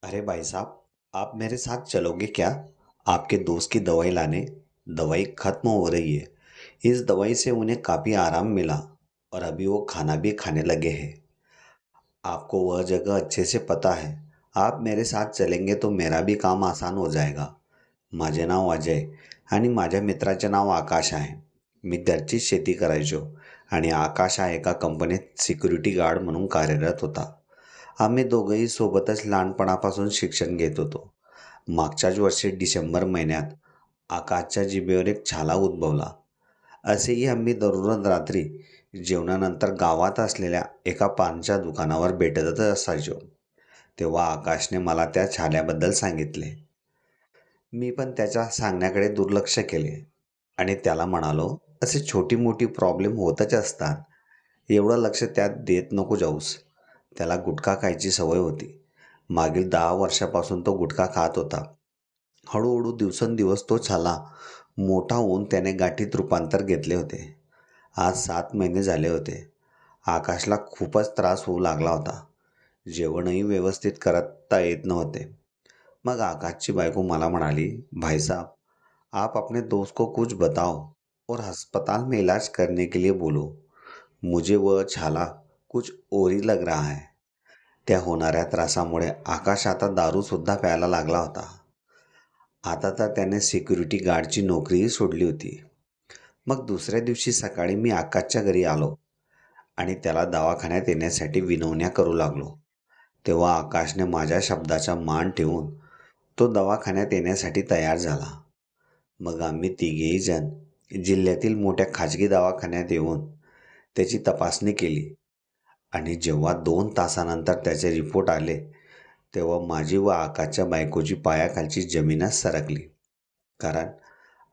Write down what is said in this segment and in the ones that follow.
अरे भाई साहब, आप मेरे साथ चलोगे क्या? आपके दोस्त की दवाई लाने। दवाई खत्म हो रही है। इस दवाई से उन्हें काफ़ी आराम मिला और अभी वो खाना भी खाने लगे हैं। आपको वह जगह अच्छे से पता है। आप मेरे साथ चलेंगे तो मेरा भी काम आसान हो जाएगा। माझे नाव अजय आणि माझ्या मित्राचे नाव आकाश आहे. मी घरचीच शेती करायचो आणि आकाश हा एका कंपनीत सिक्युरिटी गार्ड म्हणून कार्यरत होता. आम्ही दोघंही सोबतच लहानपणापासून शिक्षण घेत होतो. मागच्याच वर्षी डिसेंबर महिन्यात आकाशच्या जिभेवर एक छाला उद्भवला. असेही आम्ही दररोज रात्री जेवणानंतर गावात असलेल्या एका पानच्या दुकानावर भेटतच असायचो. तेव्हा आकाशने मला त्या छाल्याबद्दल सांगितले. मी पण त्याच्या सांगण्याकडे दुर्लक्ष केले आणि त्याला म्हणालो, असे छोटी मोठी प्रॉब्लेम होतच असतात. एवढं लक्ष त्यात देत नको जाऊस. त्याला गुटखा खायची सवय होती. मागील 10 वर्षापासून तो गुटखा खात होता. हळूहळू दिवसेंदिवस तो छाला मोठा होऊन त्याने गाठीत रूपांतर घेतले होते. आज 7 महिने झाले होते. आकाशला खूपच त्रास होऊ लागला होता. जेवणही व्यवस्थित करता येत नव्हते. मग आकाशची बायको मला म्हणाली, भाई साहब, आप अपने दोस्त को कुछ बताओ और अस्पताल में इलाज करने के लिए बोलो. मुझे वह छाला कुछ और ही लग रहा है. त्या होणाऱ्या त्रासामुळे आकाश आता दारूसुद्धा प्यायला लागला होता. आता तर त्याने सिक्युरिटी गार्डची नोकरीही सोडली होती. मग दुसऱ्या दिवशी सकाळी मी आकाशच्या घरी आलो आणि त्याला दवाखान्यात येण्यासाठी विनवण्या करू लागलो. तेव्हा आकाशने माझ्या शब्दाचा मान ठेवून तो दवाखान्यात येण्यासाठी तयार झाला. मग आम्ही तिघेही जण जिल्ह्यातील मोठ्या खाजगी दवाखान्यात येऊन त्याची तपासणी केली आणि जेव्हा 2 तासानंतर त्याचे रिपोर्ट आले, तेव्हा माझी व आकाशच्या बायकोची पायाखालची जमीनच सरकली. कारण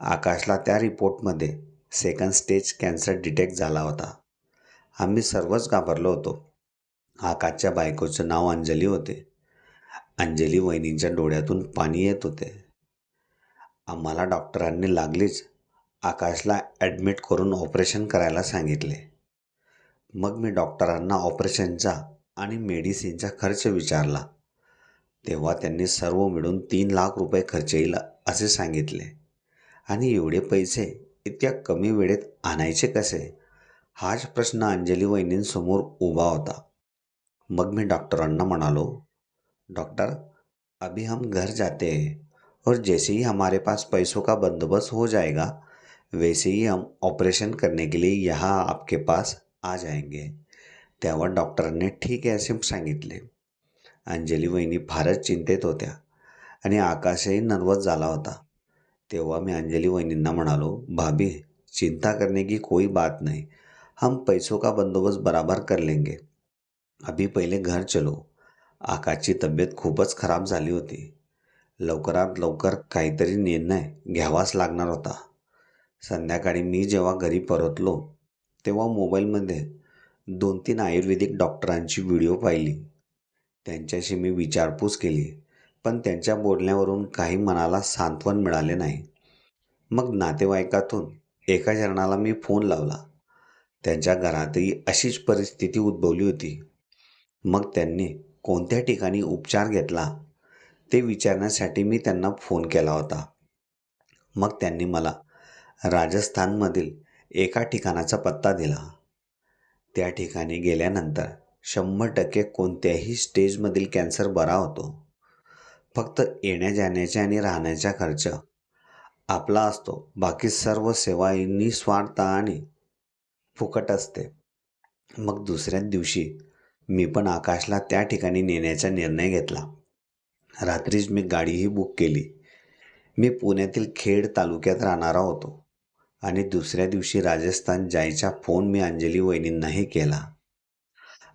आकाशला त्या रिपोर्टमध्ये सेकंड स्टेज कॅन्सर डिटेक्ट झाला होता. आम्ही सर्वच घाबरलो होतो. आकाशच्या बायकोचं नाव अंजली होते. अंजली वहिनींच्या डोळ्यातून पाणी येत होते. आम्हाला डॉक्टरांनी लागलीच आकाशला ॲडमिट करून ऑपरेशन करायला सांगितले. मग मी डॉक्टरांना ऑपरेशनचा आणि मेडिसिनचा खर्च विचारला. तेव्हा त्यांनी सर्व मिळून 3 लाख रुपये खर्च येईल असे सांगितले. आणि एवढे पैसे इतक्या कमी वेळेत आणायचे कसे? हाच प्रश्न अंजली वहिनींसमोर उभा होता. मग मी डॉक्टरांना म्हणालो, डॉक्टर, अभी हम घर जाते हैं और जैसे ही हमारे पास पैसों का बंदोबस्त हो जाएगा, वैसे ही हम ऑपरेशन करने के लिए यहाँ आपके पास आ जाएंगे. तेव्हा डॉक्टरांनी ठीक आहे असे सांगितले. अंजली वहिनी फारच चिंतेत होत्या आणि आकाशही नर्वस झाला होता. तेव्हा मी अंजली वहिनींना म्हणालो, भाभी, चिंता करने की कोई बात नहीं. हम पैसों का बंदोबस्त बराबर कर लेंगे. अभी पहिले घर चलो. आकाशची तब्येत खूपच खराब झाली होती. लवकरात लवकर काहीतरी निर्णय घ्यावाच लागणार होता. संध्याकाळी मी जेव्हा घरी परतलो, तेव्हा मोबाईलमध्ये 2-3 आयुर्वेदिक डॉक्टरांची व्हिडिओ पाहिली. त्यांच्याशी मी विचारपूस केली, पण त्यांच्या बोलण्यावरून काही मनाला सांत्वन मिळाले नाही. मग नातेवाईकातून एका जणाला मी फोन लावला. त्यांच्या घरातही अशीच परिस्थिती उद्भवली होती. मग त्यांनी कोणत्या ठिकाणी उपचार घेतला ते विचारण्यासाठी मी त्यांना फोन केला होता. मग त्यांनी मला राजस्थानमधील एका ठिकाणाचा पत्ता दिला. त्या ठिकाणी गेल्यानंतर 100% कोणत्याही स्टेजमधील कॅन्सर बरा होतो. फक्त येण्या-जाण्याचा आणि राहण्याचा खर्च आपला असतो. बाकी सर्व सेवा ही निस्वार्थ आणि फुकट असते. मग दुसऱ्याच दिवशी मी पण आकाशला त्या ठिकाणी नेण्याचा निर्णय घेतला. रात्रीच मी गाडीही बुक केली. मी पुण्यातील खेड तालुक्यात राहणारा होतो आणि दुसऱ्या दिवशी राजस्थान जायचा फोन मी अंजली वहिनींनाही केला.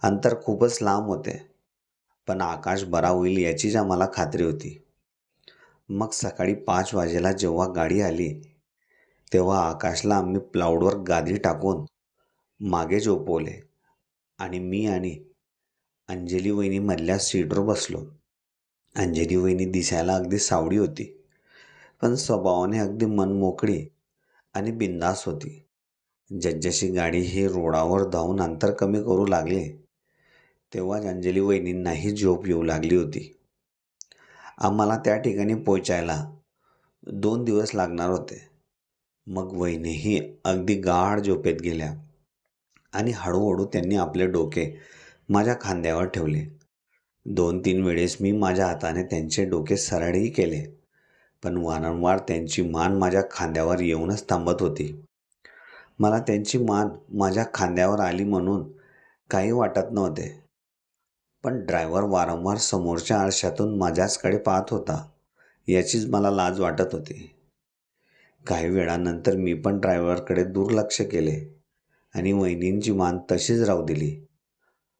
अंतर खूपच लांब होते, पण आकाश बरा होईल याचीच आम्हाला खात्री होती. मग सकाळी 5 वाजेला जेव्हा गाडी आली, तेव्हा आकाशला आम्ही प्लाऊडवर गादी टाकून मागे झोपवले आणि मी आणि अंजली वहिनी मधल्या सीटवर बसलो. अंजली वहिनी दिसायला अगदी सावळी होती, पण स्वभावाने अगदी मनमोकळी आणि बिनधास्त होती. जसजशी गाडी ही रोडावर धावून अंतर कमी करू लागली, तेव्हाच अंजली वहिनींनाही झोप येऊ लागली होती. आम्हाला त्या ठिकाणी पोहोचायला 2 दिवस लागणार होते. मग वहिनीही अगदी गाढ झोपेत गेल्या आणि हळूहळू त्यांनी आपले डोके माझ्या खांद्यावर ठेवले. 2-3 वेळेस मी माझ्या हाताने त्यांचे डोके सरळही केले, पण वारंवार त्यांची मान माझ्या खांद्यावर येऊनच थांबत होती. मला त्यांची मान माझ्या खांद्यावर आली म्हणून काही वाटत नव्हते, पण ड्रायव्हर वारंवार समोरच्या आरशातून माझ्याचकडे पाहत होता, याचीच मला लाज वाटत होती. काही वेळानंतर मी पण ड्रायव्हरकडे दुर्लक्ष केले आणि वहिनींची मान तशीच राहू दिली.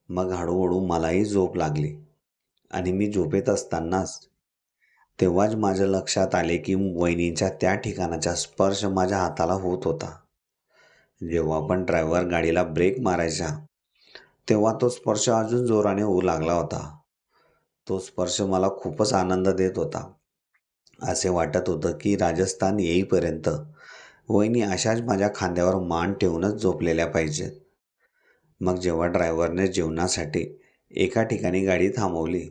मग हळूहळू मलाही झोप लागली आणि मी झोपेत असतानाच तेव्हाच माझ्या लक्षात आले की वहिनींच्या त्या ठिकाणाचा स्पर्श माझ्या हाताला होत होता. जेव्हा पण ड्रायव्हर गाडीला ब्रेक मारायचा तेव्हा तो स्पर्श अजून जोराने होऊ लागला होता. तो स्पर्श मला खूपच आनंद देत होता. असे वाटत होतं की राजस्थान येईपर्यंत वहिनी अशाच माझ्या खांद्यावर मान ठेवूनच झोपलेल्या पाहिजेत. मग जेव्हा ड्रायव्हरने जेवणासाठी एका ठिकाणी गाडी थांबवली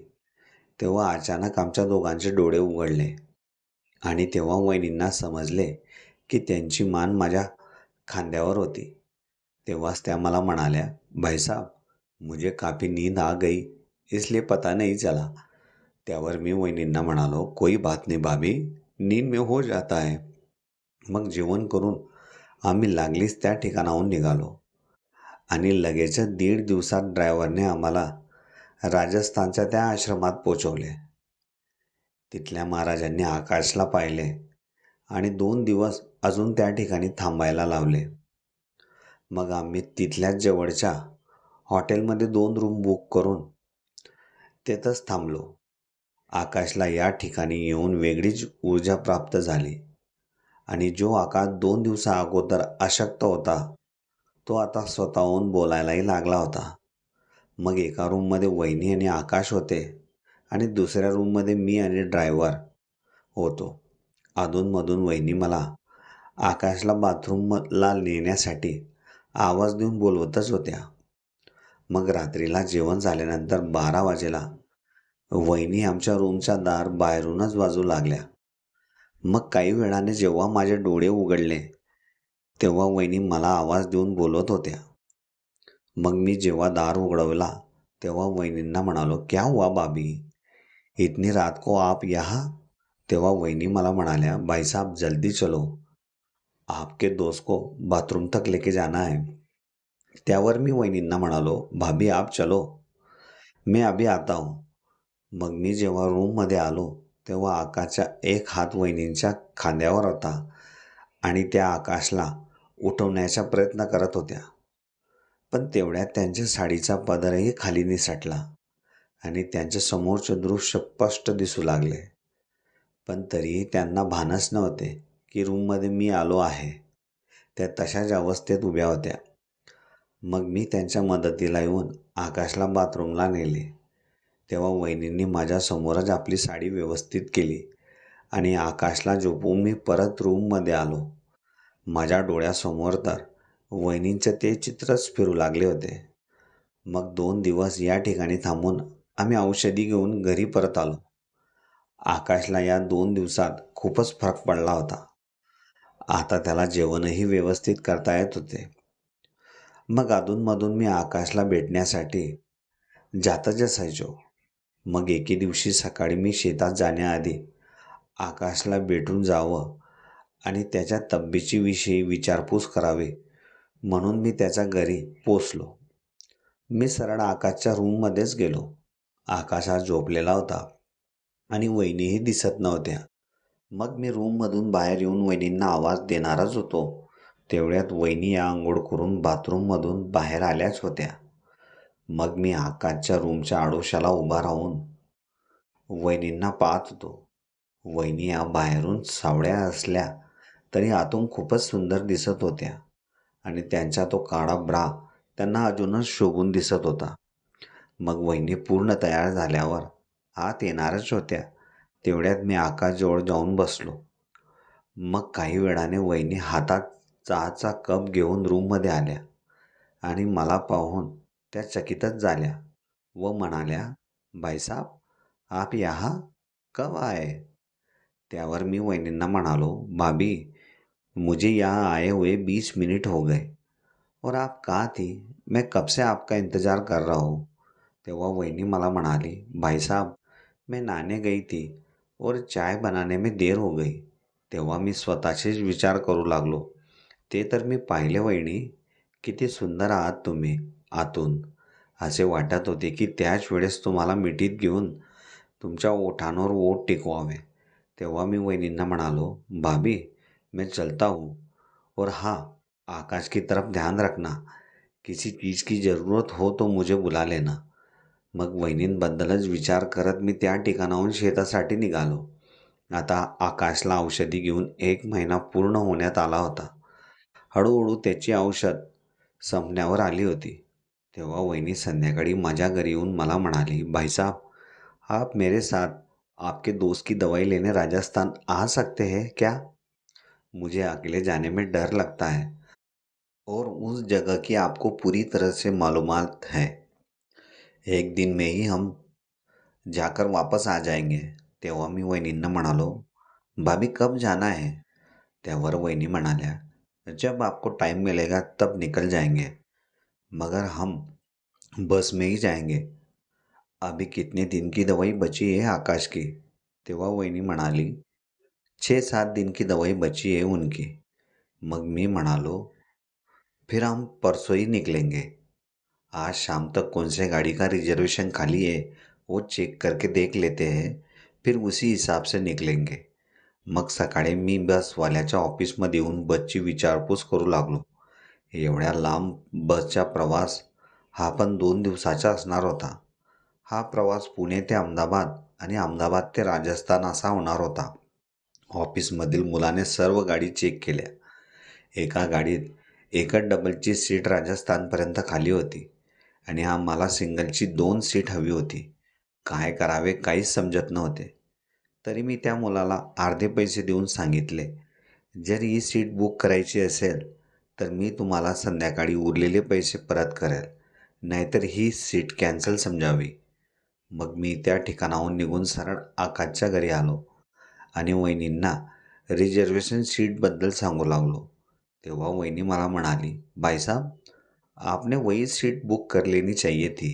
तेव्हा अचानक आमच्या दोघांचे डोळे उघडले आणि तेव्हा वहिनींना समजले की त्यांची मान माझ्या खांद्यावर होती. तेव्हाच त्या मला म्हणाल्या, "भाई साहब, मुझे काफ़ी नींद आ गई, इसलिए पता नहीं चला." त्यावर मी वहिनींना म्हणालो, "कोई बात नहीं भाभी, नींद में हो जाता है." मग जेवण करून आम्ही लागलीच त्या ठिकाणाहून निघालो आणि लगेचच 1.5 दिवसात ड्रायव्हरने आम्हाला राजस्थानच्या त्या आश्रमात पोचवले. तिथल्या महाराजांनी आकाशला पाहिले आणि 2 दिवस अजून त्या ठिकाणी थांबायला लावले. मग आम्ही तिथल्याच जवळच्या हॉटेलमध्ये 2 रूम बुक करून तिथंच थांबलो. आकाशला या ठिकाणी येऊन वेगळीच ऊर्जा प्राप्त झाली आणि जो आकाश 2 दिवसाअगोदर अशक्त होता, तो आता स्वतःहून बोलायलाही लागला होता. मग एका रूममध्ये वहिनी आणि आकाश होते आणि दुसऱ्या रूममध्ये मी आणि ड्रायव्हर होतो. अधूनमधून वहिनी मला आकाशला बाथरूमला नेण्यासाठी आवाज देऊन बोलवतच होत्या. मग रात्रीला जेवण झाल्यानंतर 12 वाजेला वहिनी आमच्या रूमचा दार बाहेरूनच वाजू लागल्या. मग काही वेळाने जेव्हा माझे डोळे उघडले तेव्हा वहिनी मला आवाज देऊन बोलवत होत्या. मग मी जेव्हा दार उघडवला तेव्हा वहिनींना म्हणालो, "क्या हुआ भाभी? इतनी रात को आप यहाँ?" तेव्हा वहिनी मला म्हणाल्या, "भाई साहब जल्दी चलो, आपके दोस्त को बाथरूम तक लेके जाना है." त्यावर मी वहिनींना म्हणालो, "भाभी आप चलो, मैं अभी आता हूँ." मग मी जेव्हा रूममध्ये आलो तेव्हा आकाशचा एक हात वहिनींच्या खांद्यावर होता आणि त्या आकाशला उठवण्याचा प्रयत्न करत होत्या. पण तेवढ्यात त्यांच्या साडीचा पदरही खाली निसटला आणि त्यांच्या समोरचे दृश्य स्पष्ट दिसू लागले. पण तरीही त्यांना भानच नव्हते की रूममध्ये मी आलो आहे. त्या तशाच अवस्थेत उभ्या होत्या. मग मी त्यांच्या मदतीला येऊन आकाशला बाथरूमला नेले. तेव्हा वहिनींनी माझ्यासमोरच आपली साडी व्यवस्थित केली आणि आकाशला झोपवून मी परत रूममध्ये आलो. माझ्या डोळ्यासमोर तर वहिनींचे ते चित्रच फिरू लागले होते. मग 2 दिवस या ठिकाणी थांबून आम्ही औषधी घेऊन घरी परत आलो. आकाशला या 2 दिवसात खूपच फरक पडला होता. आता त्याला जेवणही व्यवस्थित करता येत होते. मग अधूनमधून मी आकाशला भेटण्यासाठी जातच असायचो. मग एके दिवशी सकाळी मी शेतात जाण्याआधी आकाशला भेटून जावं आणि त्याच्या तब्येतीविषयी विचारपूस करावी म्हणून मी त्याच्या घरी पोचलो. मी सरळ आकाशच्या रूममध्येच गेलो. आकाश हा झोपलेला होता आणि वहिनीही दिसत नव्हत्या. मग मी रूममधून बाहेर येऊन वहिनींना आवाज देणारच होतो तेवढ्यात वहिनी या अंघोळ करून बाथरूममधून बाहेर आल्याच होत्या. मग मी आकाशच्या रूमच्या आडोशाला उभा राहून वहिनींना पाहत होतो. वहिनी या बाहेरून सावळ्या असल्या तरी आतून खूपच सुंदर दिसत होत्या आणि त्यांचा तो काळा ब्रा त्यांना अजूनच शोभून दिसत होता. मग वहिनी पूर्ण तयार झाल्यावर आत येणारच होत्या तेवढ्यात मी आकाशजवळ जाऊन बसलो. मग काही वेळाने वहिनी हातात चहाचा कप घेऊन रूममध्ये आल्या आणि मला पाहून त्या चकितच झाल्या व म्हणाल्या, "भाई साहब, आप यहाँ कब आए? त्यावर मी वहिनींना म्हणालो, भाभी, मुझे यहाँ आए हुए 20 मिनट हो गए और आप कहाँ थी? मैं कब से आपका इंतज़ार कर रहा हूँ. तेव्हा वहिनी मला म्हणाली, भाई साहब, मैं नहाने गई थी और चाय बनाने में देर हो गई. तेव्हा मी स्वतःशीच विचार करू लागलो. ते तर मी पाहिले वहिनी, किती सुंदर आहात तुम्ही आतून. असे वाटत होते की त्याच वेळेस तुम्हाला मिठीत घेऊन तुमच्या ओठांवर ओठ टेकवावे. तेव्हा मी वहिनींना म्हणालो, भाभी, मैं चलता हूँ और हाँ, आकाश की तरफ ध्यान रखना. किसी चीज़ की ज़रूरत हो तो मुझे बुला लेना. मग वहिनींबद्दलच विचार करत मी त्या ठिकाणाहून शेतासाठी निघालो. आता आकाशला औषधी घेऊन 1 महिना पूर्ण होण्यात आला होता. हळूहळू त्याची औषध संपण्यावर आली होती. तेव्हा वहिनी संध्याकाळी माझ्या घरी येऊन मला म्हणाली, भाई साहब, आप मेरे साथ आपके दोस्त की दवाई लेने राजस्थान आ सकते हैं क्या? मुझे अकेले जाने में डर लगता है और उस जगह की आपको पूरी तरह से मालूमात है. एक दिन में ही हम जाकर वापस आ जाएंगे. तेव्हा मी वहिनींना म्हणालो, भाभी, कब जाना है? त्यावर वहिनी म्हणाल्या, जब आपको टाइम मिलेगा तब निकल जाएंगे, मगर हम बस में ही जाएंगे. अभी कितने दिन की दवाई बची है आकाश की? तेव्हा वहिनी म्हणाली, 6-7 दिन की दवाई बची है उनकी. मग मी म्हणालो, फिर हम परसों ही निकलेंगे. आज शाम तक कौन से गाड़ी का रिजर्वेशन खाली है वो चेक करके देख लेते हैं, फिर उसी हिसाब से निकलेंगे. मग सकाळी मी बसवाल्याच्या ऑफिसमध्ये येऊन बसची विचारपूस करू लागलो. एवढ्या लांब बसचा प्रवास हा पण 2 दिवसाचा असणार होता. हा प्रवास पुणे ते अहमदाबाद आणि अहमदाबाद ते राजस्थान असा होणार होता. ऑफिसमधील मुलाने सर्व गाडी चेक केल्या. एका गाडीत एकच डबलची सीट राजस्थानपर्यंत खाली होती आणि आम्हाला सिंगलची 2 सीट हवी होती. काय करावे काहीच समजत नव्हते. तरी मी त्या मुलाला अर्धे पैसे देऊन सांगितले, जर ही सीट बुक करायची असेल तर मी तुम्हाला संध्याकाळी उरलेले पैसे परत करेल, नाहीतर ही सीट कॅन्सल समजावी. मग मी त्या ठिकाणाहून निघून सरळ आकाशच्या घरी आलो आणि वहिनींना रिजर्वेशन सीटबद्दल सांगू लागलो. तेव्हा वहिनी मला म्हणाली, भाई साहब, आपने वही सीट बुक कर लेनी चाहिए थी.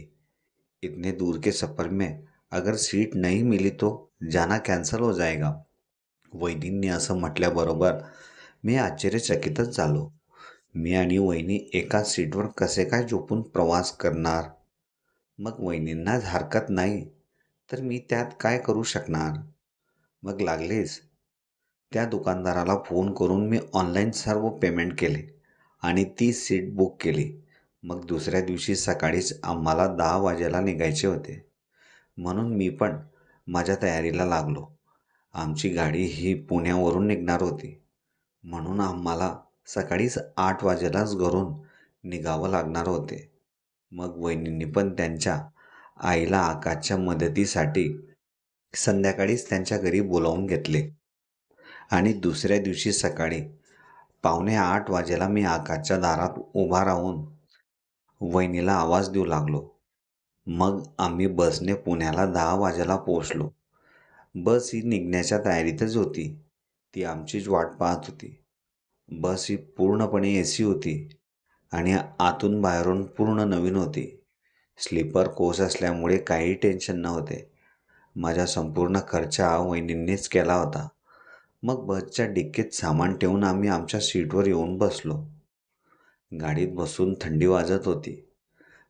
इतने दूर के सफ़र में अगर सीट नहीं मिली तो जाना कॅन्सल हो जाएगा. वहिनींनी असं म्हटल्याबरोबर मी आश्चर्यचकितच झालो. मी आणि वहिनी एकाच सीटवर कसे काय झोपून प्रवास करणार? मग वहिनींनाच हरकत नाही तर मी त्यात काय करू शकणार? मग लागलीच त्या दुकानदाराला फोन करून मी ऑनलाईन सर्व पेमेंट केले आणि ती सीट बुक केली. मग दुसऱ्या दिवशी सकाळीच आम्हाला 10 वाजेला निघायचे होते. म्हणून मी पण माझ्या तयारीला लागलो. आमची गाडी ही पुण्यावरून निघणार होती. म्हणून आम्हाला सकाळीच 8 वाजेलाच घरून निघावं लागणार होते. मग वहिनींनी पण त्यांच्या आईला आकाशच्या मदतीसाठी संध्याकाळीच त्यांच्या घरी बोलावून घेतले आणि दुसऱ्या दिवशी सकाळी 7:45 वाजेला मी आकाशच्या दारात उभा राहून वहिनीला आवाज देऊ लागलो. मग आम्ही बसने पुण्याला 10 वाजेला पोहोचलो. बस ही निघण्याच्या तयारीतच होती. ती आमचीच वाट पाहत होती. बस ही पूर्णपणे AC होती आणि आतून बाहेरून पूर्ण नवीन होती. स्लीपर कोच असल्यामुळे काही टेन्शन नव्हते. माझा संपूर्ण खर्च हा वहिनींनीच केला होता. मग बसच्या डिक्कीत सामान ठेवून आम्ही आमच्या सीटवर येऊन बसलो. गाडीत बसून थंडी वाजत होती.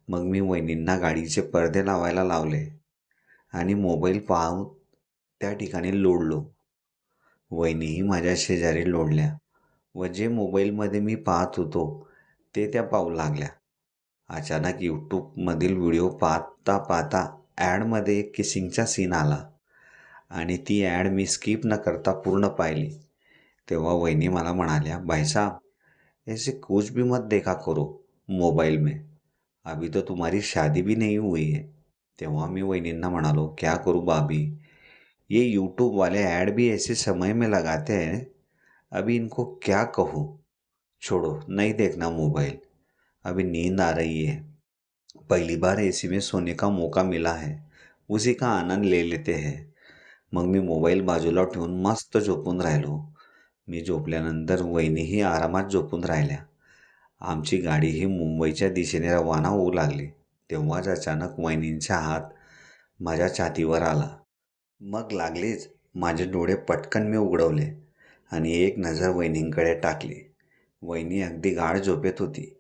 मग मी वहिनींना गाडीचे पडदे लावायला लावले आणि मोबाईल पाहून त्या ठिकाणी लोळलो. वहिनीही माझ्या शेजारी लोळल्या व जे मोबाईलमध्ये मी पाहत होतो ते त्या पाहू लागल्या. अचानक यूट्यूबमधील व्हिडिओ पाहता पाहता ॲडमध्ये एक किसिंगचा सीन आला आणि ती ॲड मी स्किप न करता पूर्ण पाहिली. तेव्हा वहिनी मला म्हणाल्या, भाई साहब, ऐसे कुछ भी मत देखा करो मोबाइल में, अभी तो तुम्हारी शादी भी नहीं हुई है. तेव्हा मी वहिनींना म्हणालो, क्या करूँ भाभी, ये यूट्यूब वाले ऐड भी ऐसे समय में लगाते हैं, अभी इनको क्या कहूँ. छोड़ो, नहीं देखना मोबाइल, अभी नींद आ रही है. पहली बार AC में सोने का मौका मिला है, उसी का आनंद ले लेते हैं. मग मी मोबाईल बाजूला ठेवून मस्त झोपून राहिलो. मी झोपल्यानंतर वहिनीही आरामात झोपून राहिल्या. आमची गाडीही मुंबईच्या दिशेने रवाना होऊ लागली. तेव्हाच अचानक वहिनींचा हात माझ्या छातीवर आला. मग लागलीच माझे डोळे पटकन मी उघडवले आणि एक नजर वहिनींकडे टाकली. वहिनी अगदी गाढ झोपेत होती.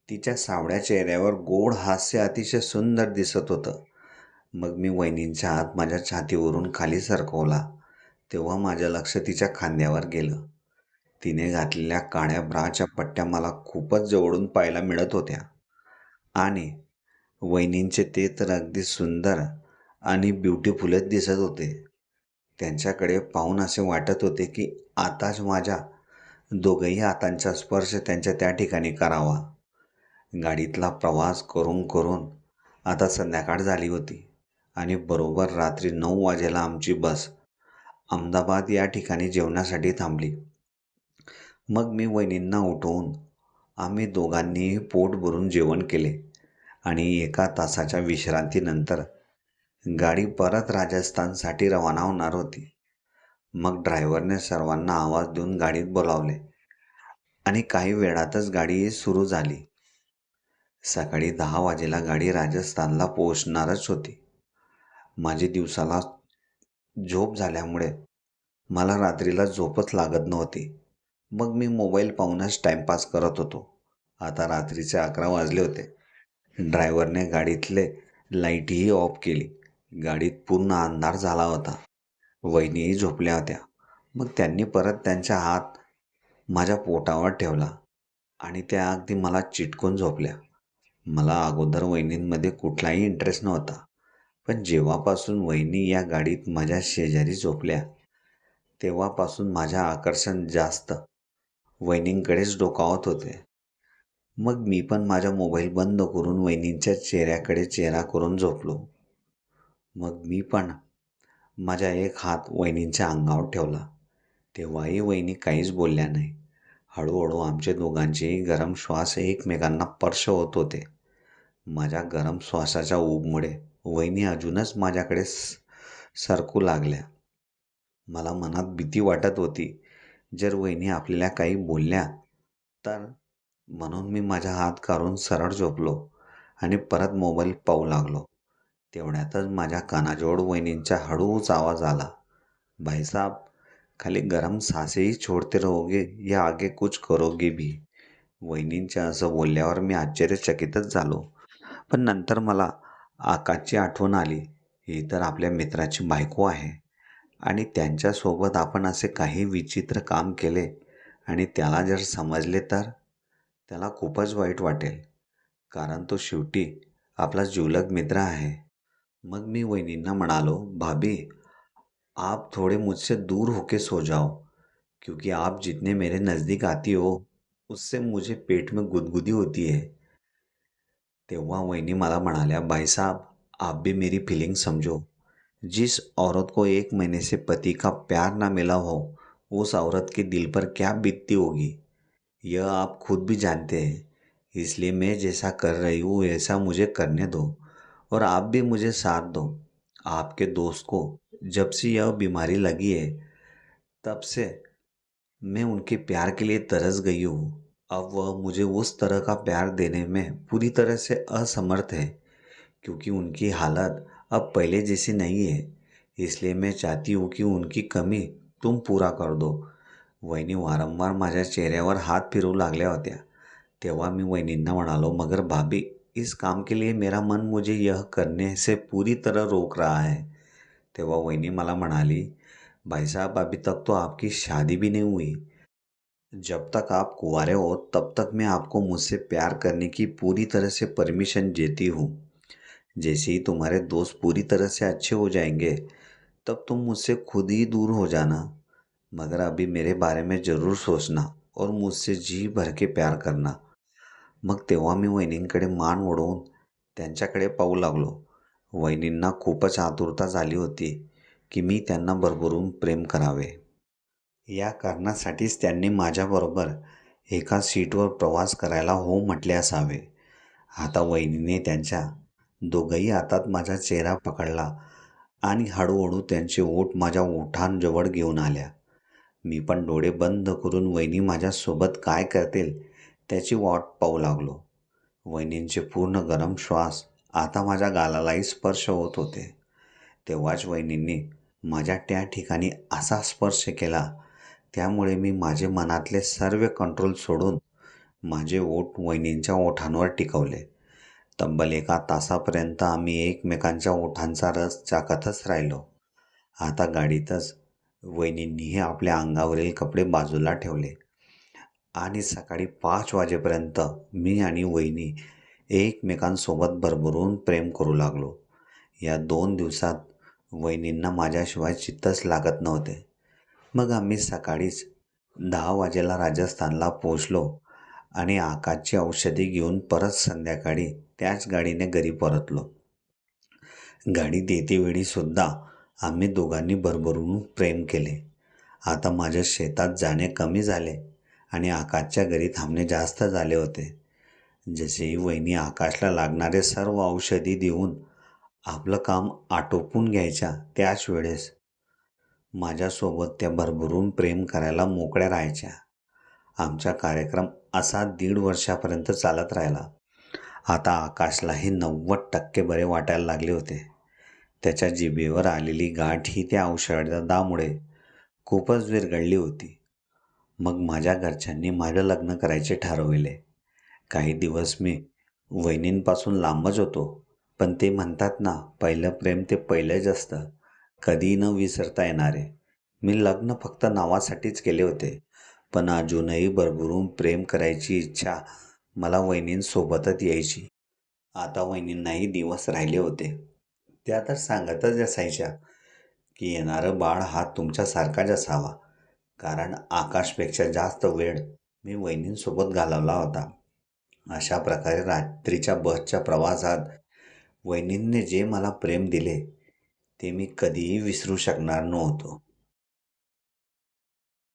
तिच्या सावळ्या चेहऱ्यावर गोड हास्य अतिशय सुंदर दिसत होतं. मग मी वहिनींचा हात माझ्या छातीवरून खाली सरकवला. तेव्हा माझं लक्ष तिच्या खांद्यावर गेलं. तिने घातलेल्या काळ्या ब्राच्या पट्ट्या मला खूपच जवळून पाहायला मिळत होत्या आणि वहिनींचे ते तर अगदी सुंदर आणि ब्युटिफुलच दिसत होते. त्यांच्याकडे पाहून असे वाटत होते की आताच माझ्या दोघंही हातांचा स्पर्श त्यांच्या त्या ठिकाणी करावा. गाडीतला प्रवास करून करून आता संध्याकाळ झाली होती आणि बरोबर रात्री 9 वाजेला आमची बस अहमदाबाद या ठिकाणी जेवणासाठी थांबली. मग मी वहिनींना उठवून आम्ही दोघांनीही पोट भरून जेवण केले आणि 1 तासाच्या विश्रांतीनंतर गाडी परत राजस्थानसाठी रवाना होणार होती. मग ड्रायव्हरने सर्वांना आवाज देऊन गाडीत बोलावले आणि काही वेळातच गाडी सुरू झाली. सकाळी 10 वाजेला गाडी राजस्थानला पोहोचणारच होती. माझी दिवसाला झोप झाल्यामुळे मला रात्रीला झोपच लागत नव्हती. मग मी मोबाईल पाहूनच टाइमपास करत होतो. आता रात्रीचे 11 वाजले होते. ड्रायव्हरने गाडीतले लाईटही ऑफ केली. गाडीत पूर्ण अंधार झाला होता. वहिनीही झोपल्या होत्या. मग त्यांनी परत त्यांचा हात माझ्या पोटावर ठेवला आणि त्या अगदी मला चिटकून झोपल्या. मला अगोदर वहिनींमध्ये कुठलाही इंटरेस्ट नव्हता. पण जेव्हापासून वहिनी या गाडीत माझ्या शेजारी झोपल्या तेव्हापासून माझं आकर्षण जास्त वहिनींकडेच डोकावत होते. मग मी पण माझा मोबाईल बंद करून वहिनींच्या चेहऱ्याकडे चेहरा करून झोपलो. मग मी पण माझा एक हात वहिनींच्या अंगावर ठेवला. तेव्हाही वहिनी काहीच बोलल्या नाही. हळूहळू आमचे दोघांचेही गरम श्वास एकमेकांना स्पर्श होत होते. माझ्या गरम श्वासाच्या ऊबमुळे वहिनी अजूनच माझ्याकडे सरकू लागल्या. मला मनात भीती वाटत होती, जर वहिनी आपल्याला काही बोलल्या तर. म्हणून मी माझा हात काढून सरळ झोपलो आणि परत मोबाईल पाहू लागलो. तेवढ्यातच माझ्या कानाजवळ वहिनींचा हळूच आवाज आला, भाई साहब, खाली गरम सांसें ही छोड़ते रहोगे या आगे कुछ करोगे भी. वहिनींच्या असं बोलल्यावर मी आश्चर्यचकितच झालो. पण नंतर मला आकाशची आठवण आली. ही तर आपल्या मित्राची बायको आहे आणि त्यांच्यासोबत आपण असे काही विचित्र काम केले आणि त्याला जर समजले तर त्याला खूपच वाईट वाटेल, कारण तो शेवटी आपला जिवलग मित्र आहे. मग मी वहिनींना म्हणालो, भाभी, आप थोड़े मुझसे दूर होके सो जाओ, क्योंकि आप जितने मेरे नज़दीक आती हो उससे मुझे पेट में गुदगुदी होती है. तेव्हा वहिनी मला म्हणाल्या, भाई साहब, आप भी मेरी फीलिंग समझो. जिस औरत को 1 महीने से पति का प्यार ना मिला हो, उस औरत के दिल पर क्या बीतती होगी, यह आप खुद भी जानते हैं. इसलिए मैं जैसा कर रही हूँ वैसा मुझे करने दो और आप भी मुझे साथ दो. आपके दोस्त को जब से यह बीमारी लगी है तब से मैं उनके प्यार के लिए तरस गई हूँ. अब वह मुझे उस तरह का प्यार देने में पूरी तरह से असमर्थ है, क्योंकि उनकी हालत अब पहले जैसी नहीं है. इसलिए मैं चाहती हूँ कि उनकी कमी तुम पूरा कर दो. वहिनी वारंवार माझ्या चेहऱ्यावर हात फिरवू लागल्या होत्या. तेव्हा मी वहिनींना म्हणालो, मगर भाभी, इस काम के लिए मेरा मन मुझे यह करने से पूरी तरह रोक रहा है. तेव्हा वहिनी मला म्हणाली, भाई साहब, अभी तक तो आपकी शादी भी नहीं हुई. जब तक आप कुंवारे हो तब तक मैं आपको मुझसे प्यार करने की पूरी तरह से परमिशन देती हूँ. जैसे ही तुम्हारे दोस्त पूरी तरह से अच्छे हो जाएंगे तब तुम मुझसे खुद ही दूर हो जाना. मगर अभी मेरे बारे में ज़रूर सोचना और मुझसे जी भर के प्यार करना. मग तेव्हा मी वहिनींकडे मान ओढवून त्यांच्याकडे पाहू लागलो. वहिनींना खूपच आतुरता झाली होती की मी त्यांना भरभरून प्रेम करावे. या कारणासाठीच त्यांनी माझ्याबरोबर एका सीटवर प्रवास करायला हो म्हटले असावे. आता वहिनीने त्यांच्या दोघंही हातात माझा चेहरा पकडला आणि हळूहळू त्यांचे ओठ माझ्या ओठांजवळ घेऊन आल्या. मी पण डोळे बंद करून वहिनी माझ्यासोबत काय करतील त्याची वाट पाहू लागलो. वहिनींचे पूर्ण गरम श्वास आता माझ्या गालालाही स्पर्श होत होते. तेव्हाच वहिनींनी माझ्या त्या ठिकाणी असा स्पर्श केला, त्यामुळे मी माझे मनातले सर्व कंट्रोल सोडून माझे ओठ वहिनींच्या ओठांवर टिकवले. तब्बल एका तासापर्यंत आम्ही एकमेकांच्या ओठांचा रस चाखतच राहिलो. आता गाडीतच वहिनींनीही आपल्या अंगावरील कपडे बाजूला ठेवले आणि सकाळी 5 वाजेपर्यंत मी आणि वहिनी एकमेकांसोबत भरभरून प्रेम करू लागलो. या 2 दिवसात वहिनींना माझ्याशिवाय चित्तच लागत नव्हते. मग आम्ही सकाळीच 10 वाजेला राजस्थानला पोहोचलो आणि आकाशची औषधी घेऊन परत संध्याकाळी त्याच गाडीने घरी परतलो. गाडीत येतेवेळी सुद्धा आम्ही दोघांनी भरभरून प्रेम केले. आता माझ्या शेतात जाणे कमी झाले आणि आकाशच्या घरी थांबणे जास्त झाले होते. जसेही वहिनी आकाशला लागणारे सर्व औषधी देऊन आपलं काम आटोपून घ्यायच्या, त्याच वेळेस माझ्यासोबत त्या भरभरून प्रेम करायला मोकळ्या राहायच्या. आमचा कार्यक्रम असा 1.5 वर्षापर्यंत चालत राहिला. आता आकाशलाही 90% बरे वाटायला लागले होते. त्याच्या जिभेवर आलेली गाठ ही त्या औषधामुळे खूपच विरघळली होती. मग माझ्या घरच्यांनी माझं लग्न करायचे ठरविले. काही दिवस मी वहिनींपासून लांबच होतो, पण ते म्हणतात ना, पहिलं प्रेम ते पहिलंच असतं, कधीही न विसरता येणारे. मी लग्न फक्त नावासाठीच केले होते, पण अजूनही भरभरून प्रेम करायची इच्छा मला वहिनींसोबतच यायची. आता वहिनींनाही दिवस राहिले होते. त्या तर सांगतच असायच्या की येणारं बाळ हा तुमच्यासारखाच असावा, कारण आकाशपेक्षा जास्त वेळ मी वहिनींसोबत घालवला होता. अशा प्रकारे रात्रीच्या बसच्या प्रवासात वहिनींनी जे मला प्रेम दिले ते मी कधीही विसरू शकणार नव्हतो.